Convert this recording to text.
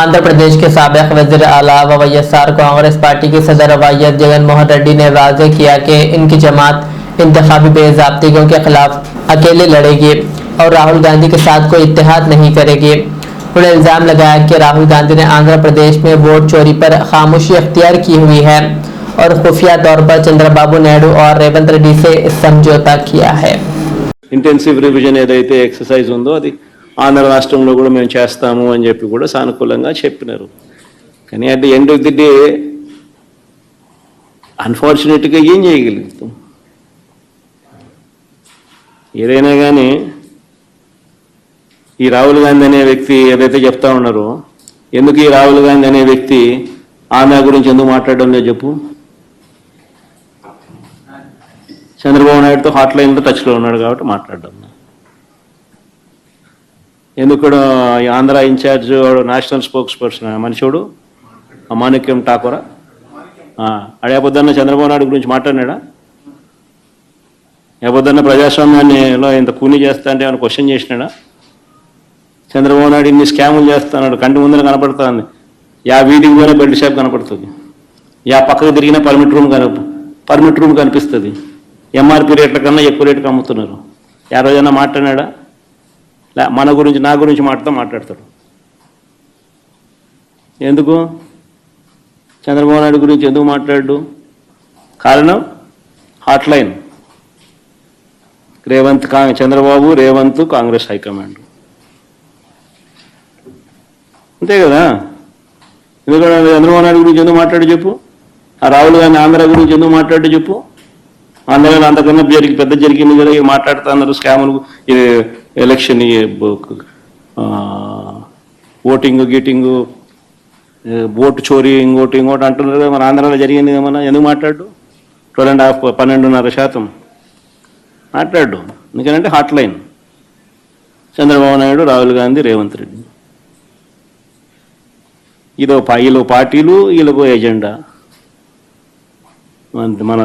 आंध्र प्रदेश के साबिक वज़ीर आला व वाईएसआर कांग्रेस पार्टी के सदर रवायत जगन मोहन रेड्डी ने वाज़ेह किया कि इनकी जमात इंतखाबी बेज़ाब्तियों के खिलाफ अकेले लड़ेगी और राहुल गांधी के साथ कोई इत्तेहाद नहीं करेगी। उन्होंने इल्ज़ाम लगाया कि राहुल गांधी ने आंध्र प्रदेश में वोट चोरी पर खामोशी अख्तियार की हुई है और खुफिया तौर पर चंद्रबाबू नायडू और रेवंत रेड्डी से समझौता किया है। इंटेंसिव रिविजन ఏదైతే ఎక్సర్సైజ్ ఉందో అది ఆంధ్ర రాష్ట్రంలో కూడా మేము చేస్తాము అని చెప్పి కూడా సానుకూలంగా చెప్పినారు. కానీ at the end of the day అన్ఫార్చునేట్గా ఏం చేయగలుగుతాం? ఏదైనా కానీ ఈ రాహుల్ గాంధీ అనే వ్యక్తి ఏదైతే చెప్తా ఉన్నారో, ఎందుకు ఈ రాహుల్ గాంధీ అనే వ్యక్తి ఆంధ్ర గురించి ఎందుకు మాట్లాడడం లేదు చెప్పు? చంద్రబాబు నాయుడుతో హాట్లైన్లో టచ్లో ఉన్నాడు కాబట్టి మాట్లాడడం. ఎందుకు Andhra incharge national spokesperson మనిషిడు మాణిక్యం ఠాకూరా అడేపొద్దున్న చంద్రబాబు నాయుడు గురించి మాట్లాడినాడా? ఏపొద్దున్న ప్రజాస్వామ్యాన్నిలో ఇంత కూని చేస్తా అంటే ఏమైనా క్వశ్చన్ చేసినాడా? చంద్రబాబు నాయుడు ఇన్ని స్కాములు చేస్తున్నాడు, కంటి ముందర కనపడుతుంది. యా వీధికి పోయినా బెల్ట్ షాప్ కనపడుతుంది, యా పక్కకు తిరిగినా పర్మిట్ రూమ్ కనిపిస్తుంది. ఎంఆర్పి రేట్ల కన్నా ఎక్కువ రేటుకి అమ్ముతున్నారు. ఏ రోజైనా మాట్లాడినాడా? మన గురించి నా గురించి మాట్లాడతాడు. ఎందుకు చంద్రబాబు నాయుడు గురించి ఎందుకు మాట్లాడు? కారణం హాట్లైన్ చంద్రబాబు రేవంత్ కాంగ్రెస్ హైకమాండ్, అంతే కదా. ఎందుకంటే చంద్రబాబు నాయుడు గురించి ఎందుకు మాట్లాడు చెప్పు? ఆ రాహుల్ గాంధీ ఆంధ్ర గురించి ఎందుకు మాట్లాడు చెప్పు? ఆంధ్రలో అంతకన్నా పెద్ద జరిగింది కదా, మాట్లాడుతున్నారు స్కాములు, ఎలక్షన్ ఓటింగ్ గీటింగ్, ఓటు చోరీ, ఇంకోటి అంటున్నారు కదా. మన ఆంధ్రాలో జరిగింది ఏమన్నా ఎందుకు మాట్లాడు? 12.5% మాట్లాడు. ఎందుకంటే హాట్లైన్ చంద్రబాబు నాయుడు, రాహుల్ గాంధీ, రేవంత్ రెడ్డి. వీళ్ళ పార్టీలు, వీళ్ళకు ఎజెండా. మన